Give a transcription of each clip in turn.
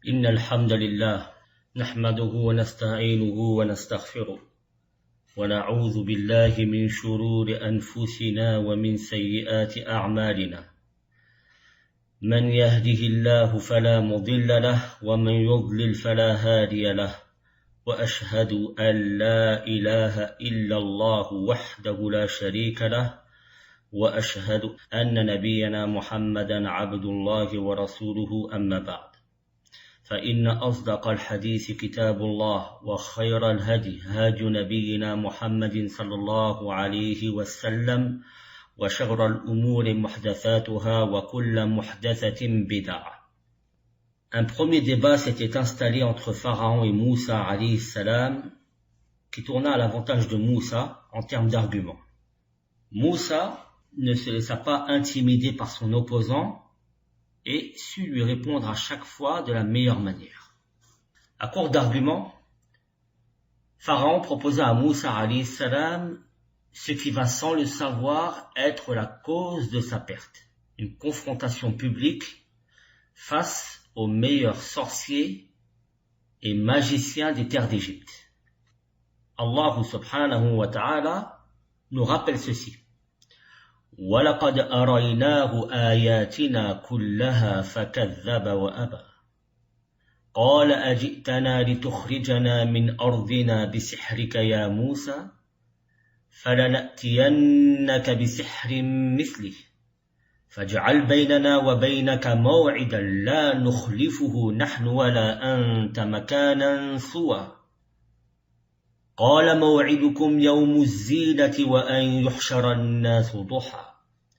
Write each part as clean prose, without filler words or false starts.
إن الحمد لله نحمده ونستعينه ونستغفره ونعوذ بالله من شرور أنفسنا ومن سيئات أعمالنا من يهده الله فلا مضل له ومن يضلل فلا هادي له وأشهد أن لا إله إلا الله وحده لا شريك له وأشهد أن نبينا محمدا عبد الله ورسوله أما بعد فإن أصدق الحديث كتاب الله وخير الهدي هدي نبينا محمد صلى الله عليه وسلم وشر الأمور محدثاتها وكل محدثة بدعة. Un premier débat s'était installé entre Pharaon et Moussa alayhi salam qui tourna à l'avantage de Moussa en termes d'arguments. Moussa ne se laissa pas intimider par son opposant et sut lui répondre à chaque fois de la meilleure manière. À court d'arguments, Pharaon proposa à Moussa alayhi salam ce qui va sans le savoir être la cause de sa perte, une confrontation publique face aux meilleurs sorciers et magiciens des terres d'Égypte. Allah subhanahu wa ta'ala nous rappelle ceci. وَلَقَدْ أَرَيْنَاهُ آيَاتِنَا كُلَّهَا فَكَذَّبَ وَأَبَى قَالَ أَجِئْتَنَا لِتُخْرِجَنَا مِنْ أَرْضِنَا بِسِحْرِكَ يَا مُوسَى فَلَنَأْتِيَنَّكَ بِسِحْرٍ مِثْلِهِ فَاجْعَلْ بَيْنَنَا وَبَيْنَكَ مَوْعِدًا لَا نُخْلِفُهُ نَحْنُ وَلَا أَنْتَ مَكَانًا سُوًى قال موعدكم يوم الزينة وأن يحشر الناس ضحى.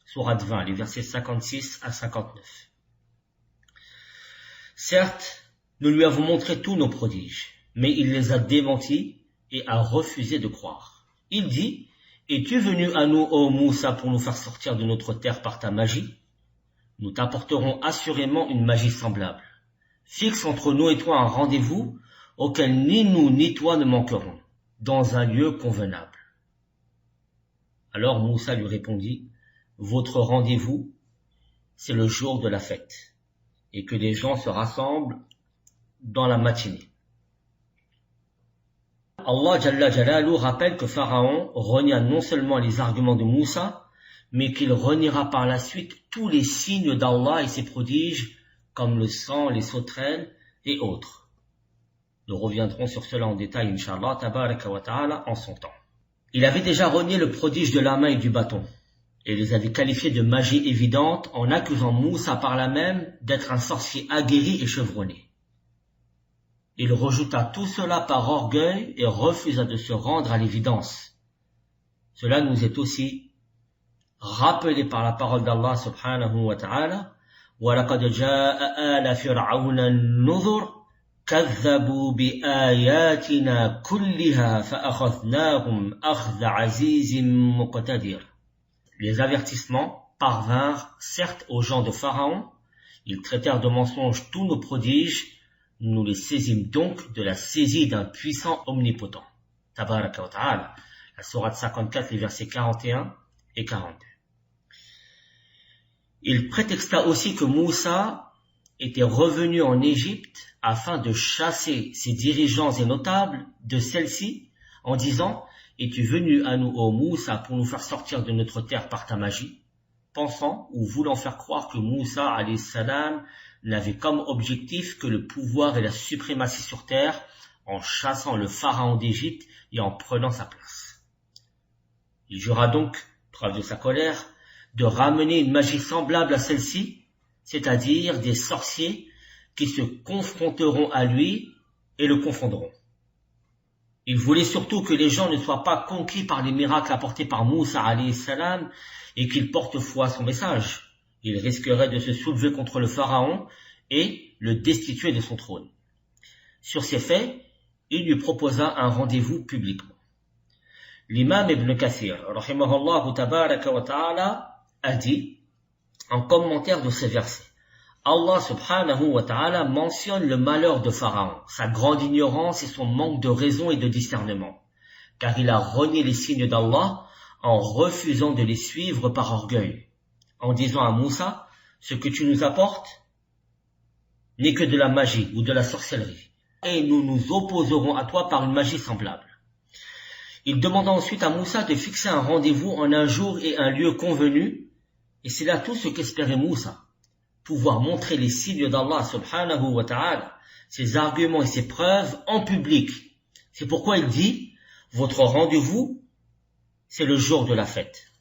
Sourate 20, les versets 56 à 59. Certes, nous lui avons montré tous nos prodiges, mais il les a démentis et a refusé de croire. Il dit, es-tu venu à nous, ô Moussa, pour nous faire sortir de notre terre par ta magie? Nous t'apporterons assurément une magie semblable. Fixe entre nous et toi un rendez-vous auquel ni nous ni toi ne manquerons, dans un lieu convenable. Alors Moussa lui répondit, votre rendez-vous, c'est le jour de la fête, et que les gens se rassemblent dans la matinée. Allah Jalla Jalalu rappelle que Pharaon renia non seulement les arguments de Moussa, mais qu'il reniera par la suite tous les signes d'Allah et ses prodiges, comme le sang, les sauterelles et autres. Nous reviendrons sur cela en détail, Inch'Allah, tabaraka wa ta'ala, en son temps. Il avait déjà renié le prodige de la main et du bâton, et les avait qualifiés de magie évidente en accusant Moussa par là même d'être un sorcier aguerri et chevronné. Il rejouta tout cela par orgueil et refusa de se rendre à l'évidence. Cela nous est aussi rappelé par la parole d'Allah subhanahu wa ta'ala, وَلَقَدْ جَاءَ آلَ فِرْعَوْنَ النُّذُرُ كذبوا بآياتنا كلها فأخذناهم أخذ عزيز مقتدر. Les avertissements parvinrent certes aux gens de Pharaon, ils traitèrent de mensonges tous nos prodiges, nous les saisîmes donc de la saisie d'un puissant omnipotent. Tabaraka wa ta'ala, la sourate 54, les versets 41 et 42. Il prétexta aussi que Moussa était revenu en Égypte afin de chasser ses dirigeants et notables de celle-ci en disant « Es-tu venu à nous, ô Moussa, pour nous faire sortir de notre terre par ta magie ?» pensant ou voulant faire croire que Moussa alayhi salam n'avait comme objectif que le pouvoir et la suprématie sur terre en chassant le pharaon d'Égypte et en prenant sa place. Il jura donc, preuve de sa colère, de ramener une magie semblable à celle-ci, c'est-à-dire des sorciers qui se confronteront à lui et le confondront. Il voulait surtout que les gens ne soient pas conquis par les miracles apportés par Moussa alayhi salam et qu'ils portent foi à son message. Il risquerait de se soulever contre le pharaon et le destituer de son trône. Sur ces faits, il lui proposa un rendez-vous publiquement. L'imam Ibn Kathir, rahimahullah tabaraka wa ta'ala, a dit, en commentaire de ces versets, Allah subhanahu wa ta'ala mentionne le malheur de Pharaon, sa grande ignorance et son manque de raison et de discernement, car il a renié les signes d'Allah en refusant de les suivre par orgueil, en disant à Moussa, ce que tu nous apportes, n'est que de la magie ou de la sorcellerie, et nous nous opposerons à toi par une magie semblable. Il demanda ensuite à Moussa de fixer un rendez-vous en un jour et un lieu convenus, et c'est là tout ce qu'espérait Moussa, pouvoir montrer les signes d'Allah subhanahu wa ta'ala, ses arguments et ses preuves en public. C'est pourquoi il dit, votre rendez-vous, c'est le jour de la fête.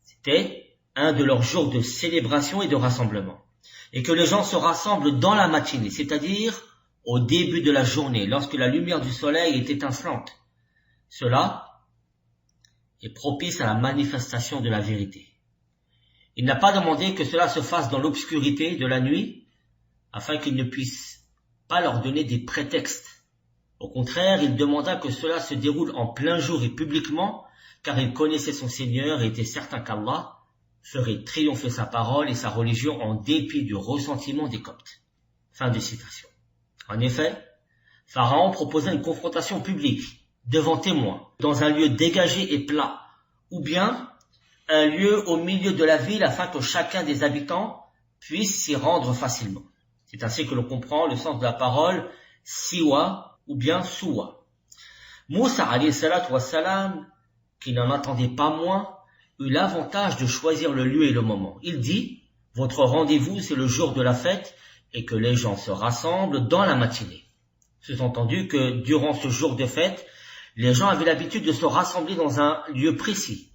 C'était un de leurs jours de célébration et de rassemblement. Et que les gens se rassemblent dans la matinée, c'est-à-dire au début de la journée, lorsque la lumière du soleil est étincelante. Cela est propice à la manifestation de la vérité. Il n'a pas demandé que cela se fasse dans l'obscurité de la nuit, afin qu'il ne puisse pas leur donner des prétextes. Au contraire, il demanda que cela se déroule en plein jour et publiquement, car il connaissait son Seigneur et était certain qu'Allah ferait triompher sa parole et sa religion en dépit du ressentiment des Coptes. Fin de citation. En effet, Pharaon proposa une confrontation publique, devant témoins, dans un lieu dégagé et plat, ou bien un lieu au milieu de la ville afin que chacun des habitants puisse s'y rendre facilement. C'est ainsi que l'on comprend le sens de la parole siwa ou bien suwa. Moussa alayhi salatu wassalam, qui n'en attendait pas moins, eut l'avantage de choisir le lieu et le moment. Il dit, votre rendez-vous c'est le jour de la fête et que les gens se rassemblent dans la matinée. Sous-entendu que durant ce jour de fête, les gens avaient l'habitude de se rassembler dans un lieu précis.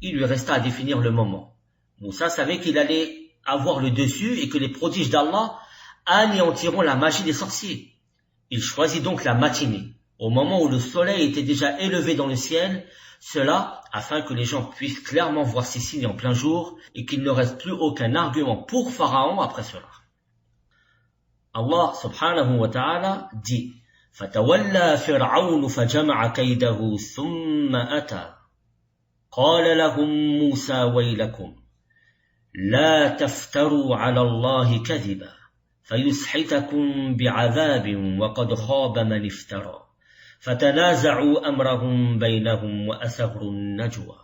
Il lui resta à définir le moment. Moussa savait qu'il allait avoir le dessus et que les prodiges d'Allah anéantiront la magie des sorciers. Il choisit donc la matinée, au moment où le soleil était déjà élevé dans le ciel, cela afin que les gens puissent clairement voir ces signes en plein jour et qu'il ne reste plus aucun argument pour Pharaon après cela. Allah subhanahu wa ta'ala dit فَتَوَلَّى فِرْعَوْنُ فَجَمَعَ كَيْدَهُ ثُمَّ أَتَى قال لهم موسى ويلكم لا تفتروا على الله كذبا فيسحتكم بعذاب وقد خاب من افترى فتنازعوا أمرهم بينهم وأسروا النجوى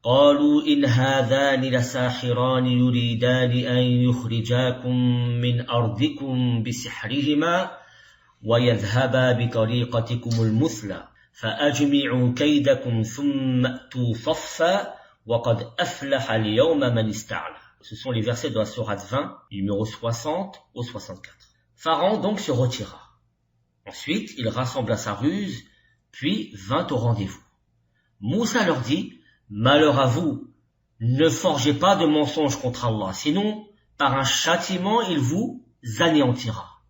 قالوا إن هذان لساحران يريدان أن يخرجاكم من أرضكم بسحرهما ويذهبا بطريقتكم المثلى فأجمعوا كيدكم ثم أتوا صفا وقد أفلح اليوم من استعلى. Ce sont les versets de la sourate 20, numéro 60 au 64. Pharaon donc se retira. Ensuite, il rassembla sa ruse, puis vint au rendez-vous. Moussa leur dit, malheur à vous, ne forgez pas de mensonges contre Allah, sinon, par un châtiment, il vous anéantira.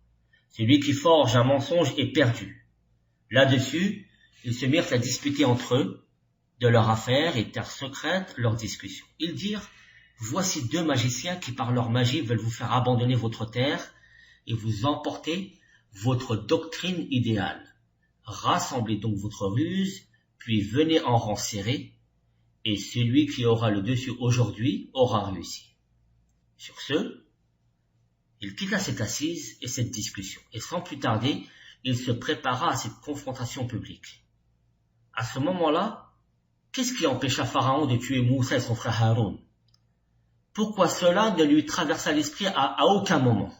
Celui qui forge un mensonge est perdu. Là-dessus, ils se mirent à disputer entre eux de leur affaire et terre secrète leur discussion. Ils dirent, voici deux magiciens qui par leur magie veulent vous faire abandonner votre terre et vous emporter votre doctrine idéale. Rassemblez donc votre ruse, puis venez en rang serré, et celui qui aura le dessus aujourd'hui aura réussi. Sur ce, il quitta cette assise et cette discussion, et sans plus tarder, il se prépara à cette confrontation publique. À ce moment-là, qu'est-ce qui empêcha Pharaon de tuer Moussa et son frère Haroun? Pourquoi cela ne lui traversa l'esprit à aucun moment?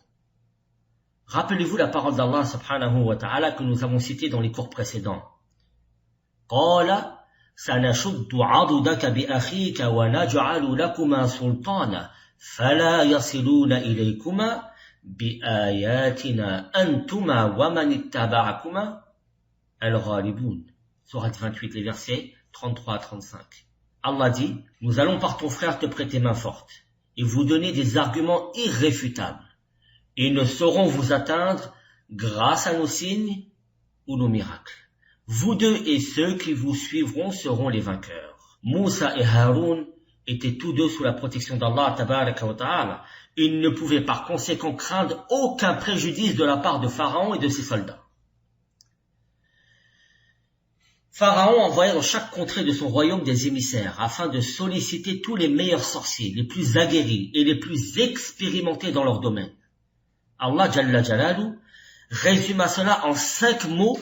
Rappelez-vous la parole d'Allah subhanahu wa ta'ala que nous avons citée dans les cours précédents. قَالَ سَنَشُدُّ عَضُدَكَ بِأَخِيكَ وَنَجْعَلُ لَكُمَا سُلْطَانًا فَلَا يَصِلُونَ إِلَيْكُمَا بِآيَاتِنَا أَنْتُمَا وَمَنِ اتَّبَعَكُمَا الْغَالِبُونَ. Sourate 28, les versets 33 à 35. Allah dit, nous allons par ton frère te prêter main forte et vous donner des arguments irréfutables. Ils ne sauront vous atteindre grâce à nos signes ou nos miracles. Vous deux et ceux qui vous suivront seront les vainqueurs. Moussa et Haroun étaient tous deux sous la protection d'Allah tabaraka wa ta'ala. Ils ne pouvaient par conséquent craindre aucun préjudice de la part de Pharaon et de ses soldats. Pharaon envoya dans chaque contrée de son royaume des émissaires afin de solliciter tous les meilleurs sorciers, les plus aguerris et les plus expérimentés dans leur domaine. Allah Jalla Jalalu résuma cela en 5 mots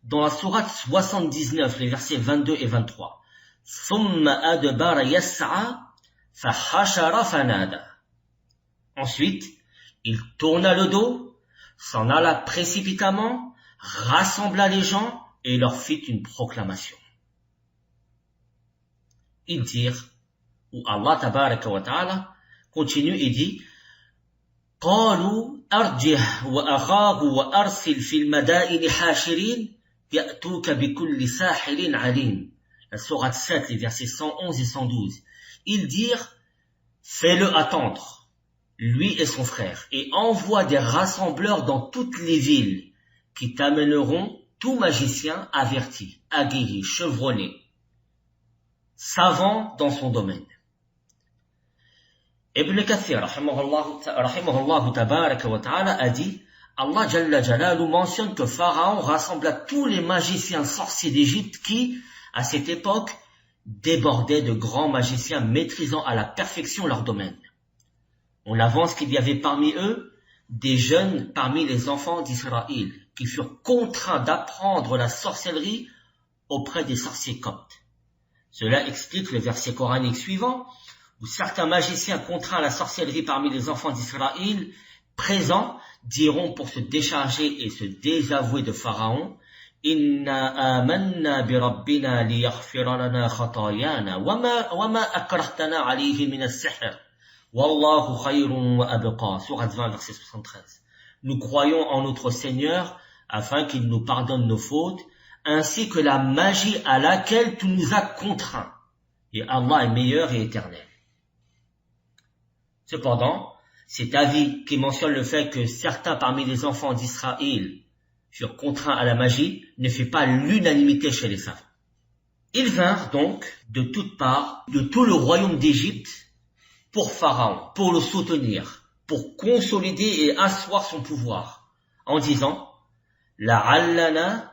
dans la sourate 79, les versets 22 et 23. Ensuite, Il tourna le dos, s'en alla précipitamment, rassembla les gens et leur fit une proclamation. Ils dirent, ou Allah tabaraka wa ta'ala continue et dit, قالوا أرجه وأخاه وأرسل في المدائن حاشرين يأتوك بكل ساحر عليم. La sourate 7, les versets 111 et 112. Ils dirent, fais-le attendre, lui et son frère, et envoie des rassembleurs dans toutes les villes qui t'amèneront tout magicien averti, aguerri, chevronné, savant dans son domaine. Ibn Kathir, rahimahullah tabaraka wa ta'ala, a dit, Allah Jalla Jalalu mentionne que Pharaon rassembla tous les magiciens sorciers d'Égypte qui, à cette époque, débordaient de grands magiciens maîtrisant à la perfection leur domaine. On avance qu'il y avait parmi eux des jeunes parmi les enfants d'Israël qui furent contraints d'apprendre la sorcellerie auprès des sorciers coptes. Cela explique le verset coranique suivant, où certains magiciens contraints à la sorcellerie parmi les enfants d'Israël, présents, diront pour se décharger et se désavouer de Pharaon, Inna amanna bi rabbina liyaghfira lana khatayana wama akrahtana alayhi min as-sihr wallahu khayrun wa abqa. Sourate 20 verset 73. Nous croyons en notre Seigneur afin qu'il nous pardonne nos fautes ainsi que la magie à laquelle tu nous as contraints, et Allah est meilleur et éternel. Cependant, cet avis qui mentionne le fait que certains parmi les enfants d'Israël furent contraints à la magie ne fait pas l'unanimité chez les savants. Ils vinrent donc de toutes parts, de tout le royaume d'Égypte, pour Pharaon, pour le soutenir, pour consolider et asseoir son pouvoir, en disant « La'allana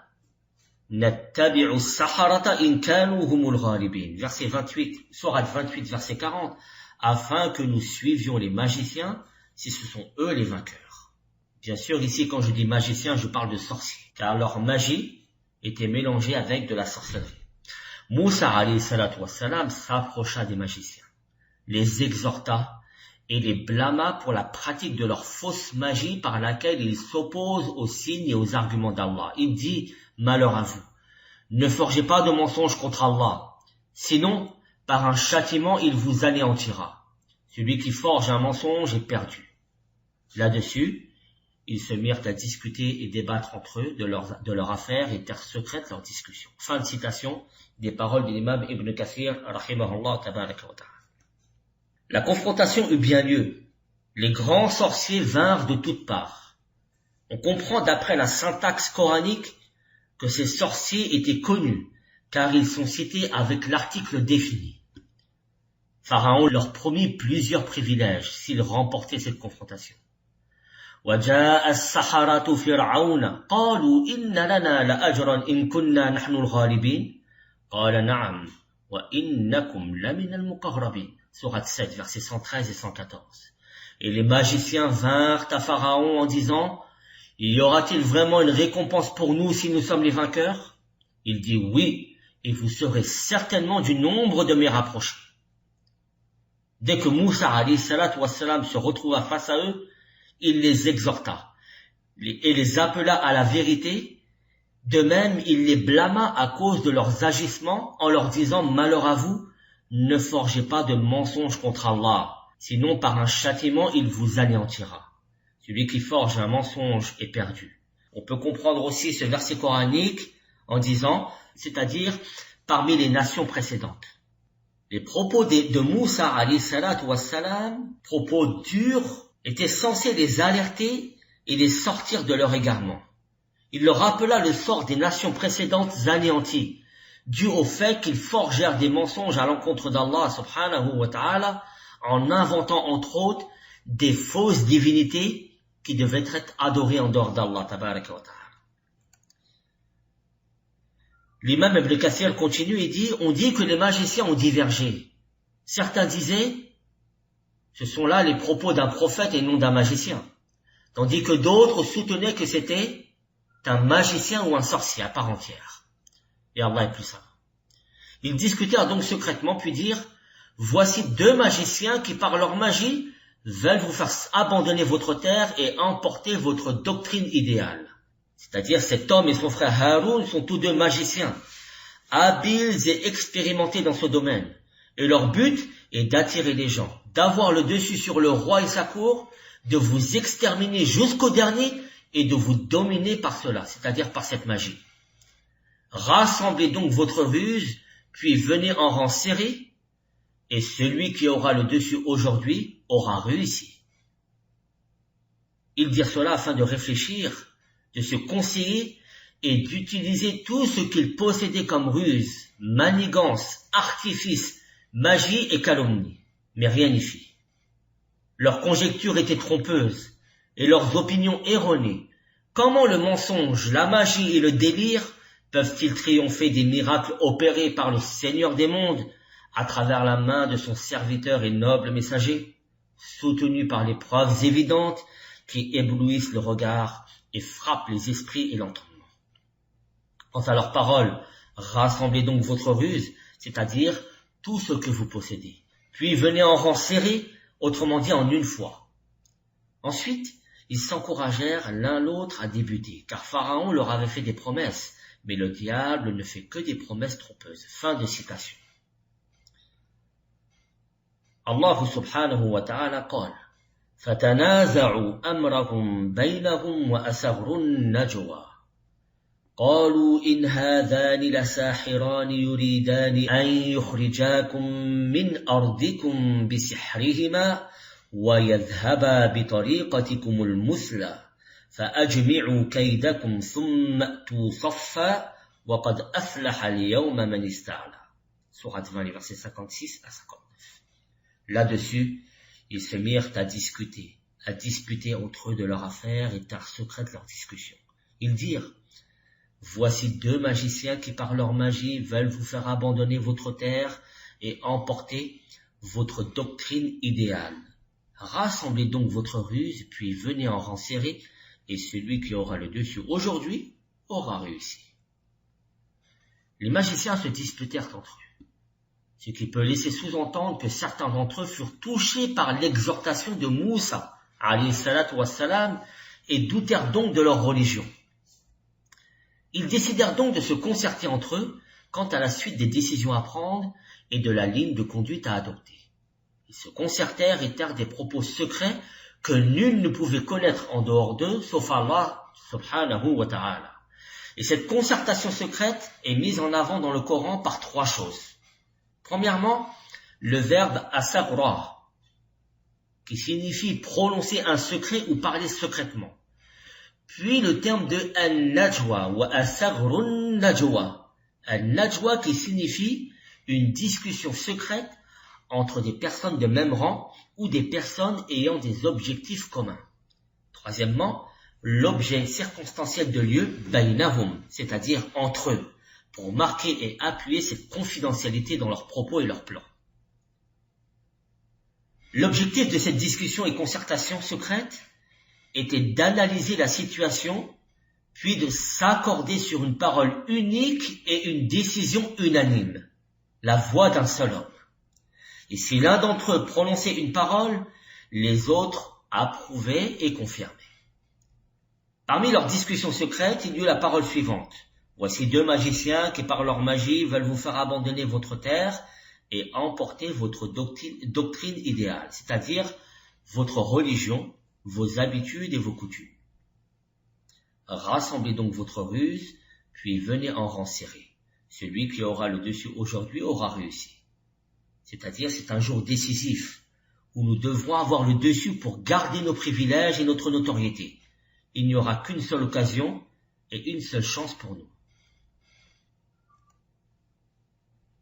nattabi'u as-saharata in kanu humul ghalibin » verset 28, sourate 28, verset 40, afin que nous suivions les magiciens si ce sont eux les vainqueurs. Bien sûr, ici, quand je dis magiciens, je parle de sorciers, car leur magie était mélangée avec de la sorcellerie. Moussa, alayhi salatu wassalam, s'approcha des magiciens, les exhorta et les blâma pour la pratique de leur fausse magie par laquelle ils s'opposent aux signes et aux arguments d'Allah. Il dit, malheur à vous, ne forgez pas de mensonges contre Allah, sinon, par un châtiment, il vous anéantira. Celui qui forge un mensonge est perdu. Là-dessus, ils se mirent à discuter et débattre entre eux de leur affaire et terre secrète leur discussion. Fin de citation des paroles de l'imam Ibn Kathir, rahimahullah tabaraka wa ta'ala. La confrontation eut bien lieu. Les grands sorciers vinrent de toutes parts. On comprend d'après la syntaxe coranique que ces sorciers étaient connus, car ils sont cités avec l'article défini. Pharaon leur promit plusieurs privilèges s'ils remportaient cette confrontation. وجاء السحرة فرعون قالوا إن لنا لأجرا إن كنا نحن الغالبين قال نعم وإنكم لمن المقربين. Sourate 7, versets 113 et 114. Et les magiciens vinrent à Pharaon en disant, y aura-t-il vraiment une récompense pour nous si nous sommes les vainqueurs? Il dit oui, et vous serez certainement du nombre de mes rapprochés. Dès que Moussa alayhi salatu wassalam se retrouva face à eux, il les exhorta et les appela à la vérité. De même, il les blâma à cause de leurs agissements en leur disant « Malheur à vous, ne forgez pas de mensonges contre Allah, sinon par un châtiment il vous anéantira. Celui qui forge un mensonge est perdu. » On peut comprendre aussi ce verset coranique en disant, c'est-à-dire parmi les nations précédentes. Les propos de Moussa alayhi salatu wassalam, propos durs, étaient censés les alerter et les sortir de leur égarement. Il leur rappela le sort des nations précédentes anéanties, dû au fait qu'ils forgèrent des mensonges à l'encontre d'Allah subhanahu wa ta'ala, en inventant entre autres des fausses divinités qui devaient être adorées en dehors d'Allah tabaraka wa ta'ala. L'imam Ibn Kathir continue et dit, on dit que les magiciens ont divergé. Certains disaient, ce sont là les propos d'un prophète et non d'un magicien. Tandis que d'autres soutenaient que c'était un magicien ou un sorcier à part entière. Et Allah est plus savant. Ils discutèrent donc secrètement puis dirent, voici deux magiciens qui par leur magie veulent vous faire abandonner votre terre et emporter votre doctrine idéale. C'est-à-dire cet homme et son frère Haroun sont tous deux magiciens, habiles et expérimentés dans ce domaine. Et leur but est d'attirer les gens, d'avoir le dessus sur le roi et sa cour, de vous exterminer jusqu'au dernier et de vous dominer par cela, c'est-à-dire par cette magie. Rassemblez donc votre ruse, puis venez en rang serré, et celui qui aura le dessus aujourd'hui aura réussi. Ils dirent cela afin de réfléchir, de se conseiller et d'utiliser tout ce qu'ils possédaient comme ruse, manigance, artifice, magie et calomnie. Mais rien n'y fit. Leurs conjectures étaient trompeuses et leurs opinions erronées. Comment le mensonge, la magie et le délire peuvent-ils triompher des miracles opérés par le Seigneur des mondes à travers la main de son serviteur et noble messager, soutenu par les preuves évidentes qui éblouissent le regard et frappent les esprits et l'entendement. Quant à leurs paroles, rassemblez donc votre ruse, c'est-à-dire tout ce que vous possédez, puis venez en rang serré, autrement dit en une fois. Ensuite, ils s'encouragèrent l'un l'autre à débuter, car Pharaon leur avait fait des promesses, mais le diable ne fait que des promesses trompeuses. Fin de citation. Allah subhanahu wa ta'ala قال فتنازعوا أمرهم بينهم وأسروا النجوى قالوا إن هذان لساحران يريدان أن يخرجاكم من أرضكم بسحرهما ويذهبا بطريقتكم المثلى فأجمعوا كيدكم ثم أتوا صفا وقد أفلح اليوم من استعلى. Sourate 20, les versets 56 à 59. Là-dessus, ils se mirent à disputer entre eux de leur affaire et tinrent secrète leur discussion. Ils dirent: voici deux magiciens qui par leur magie veulent vous faire abandonner votre terre et emporter votre doctrine idéale. Rassemblez donc votre ruse, puis venez en rang serré, et celui qui aura le dessus aujourd'hui aura réussi. Les magiciens se disputèrent entre eux, ce qui peut laisser sous-entendre que certains d'entre eux furent touchés par l'exhortation de Moussa, alayhi salatu wassalam, et doutèrent donc de leur religion. Ils décidèrent donc de se concerter entre eux quant à la suite des décisions à prendre et de la ligne de conduite à adopter. Ils se concertèrent et tinrent des propos secrets que nul ne pouvait connaître en dehors d'eux, sauf Allah subhanahu wa ta'ala. Et cette concertation secrète est mise en avant dans le Coran par trois choses. Premièrement, le verbe asarra, qui signifie prononcer un secret ou parler secrètement. Puis le terme de an-najwa ou asarrun najwa. An-najwa qui signifie une discussion secrète entre des personnes de même rang ou des personnes ayant des objectifs communs. Troisièmement, l'objet circonstanciel de lieu, bainahum, c'est-à-dire entre eux, pour marquer et appuyer cette confidentialité dans leurs propos et leurs plans. L'objectif de cette discussion et concertation secrète était d'analyser la situation, puis de s'accorder sur une parole unique et une décision unanime, la voix d'un seul homme. Et si l'un d'entre eux prononçait une parole, les autres approuvaient et confirmaient. Parmi leurs discussions secrètes, il y eut la parole suivante. Voici deux magiciens qui par leur magie veulent vous faire abandonner votre terre et emporter votre doctrine idéale, c'est-à-dire votre religion, vos habitudes et vos coutumes. Rassemblez donc votre ruse, puis venez en rang serré. Celui qui aura le dessus aujourd'hui aura réussi. C'est-à-dire c'est un jour décisif, où nous devrons avoir le dessus pour garder nos privilèges et notre notoriété. Il n'y aura qu'une seule occasion et une seule chance pour nous.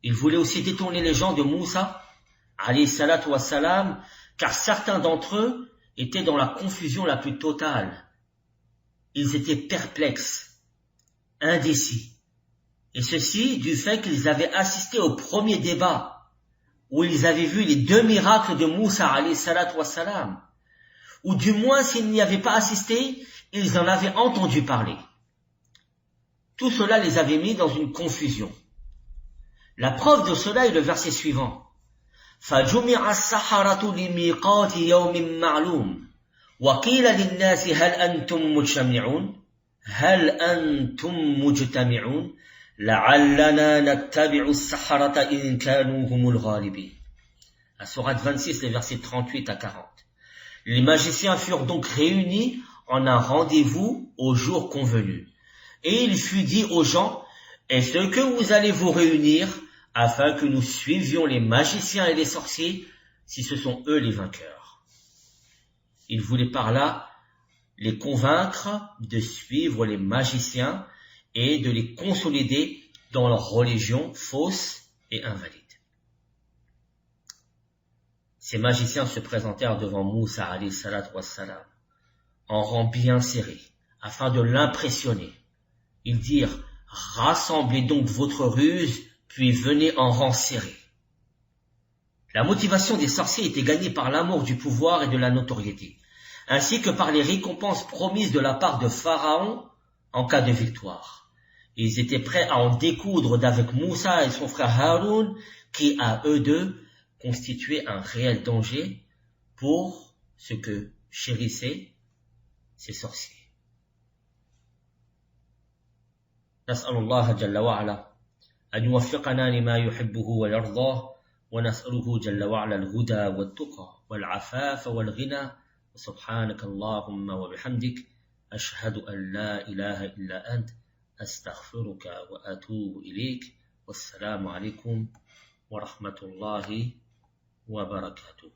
Il voulait aussi détourner les gens de Moussa, alayhi salatu wassalam, car certains d'entre eux étaient dans la confusion la plus totale. Ils étaient perplexes, indécis. Et ceci du fait qu'ils avaient assisté au premier débat, où ils avaient vu les deux miracles de Moussa, alayhi salatu wassalam. Ou du moins, s'ils n'y avaient pas assisté, ils en avaient entendu parler. Tout cela les avait mis dans une confusion. La preuve de cela est le verset suivant. فجمع السحرة لميقات يوم معلوم وقيل للناس هل أنتم مجتمعون لعلنا نتبع السحرة إن كانوا هم الغالبين. La sourate 26, les versets 38 à 40. Les magiciens furent donc réunis en un rendez-vous au jour convenu. Et il fut dit aux gens, est-ce que vous allez vous réunir afin que nous suivions les magiciens et les sorciers si ce sont eux les vainqueurs? Il voulait par là les convaincre de suivre les magiciens et de les consolider dans leur religion fausse et invalide. Ces magiciens se présentèrent devant Moussa alayhi salatu wassalam en rang bien serré, afin de l'impressionner. Ils dirent, rassemblez donc votre ruse, puis venez en rang serré. La motivation des sorciers était gagnée par l'amour du pouvoir et de la notoriété, ainsi que par les récompenses promises de la part de Pharaon en cas de victoire. Ils étaient prêts à en découdre d'avec Moussa et son frère Haroun, qui à eux deux constituaient un réel danger pour ce que chérissaient ces sorciers. نسأل الله جل وعلا أن يوفقنا لما يحبه ويرضاه ونسأله جل وعلا الهدى والتقى والعفاف والغنى وسبحانك اللهم وبحمدك أشهد أن لا إله إلا أنت أستغفرك وأتوب إليك والسلام عليكم ورحمة الله وبركاته.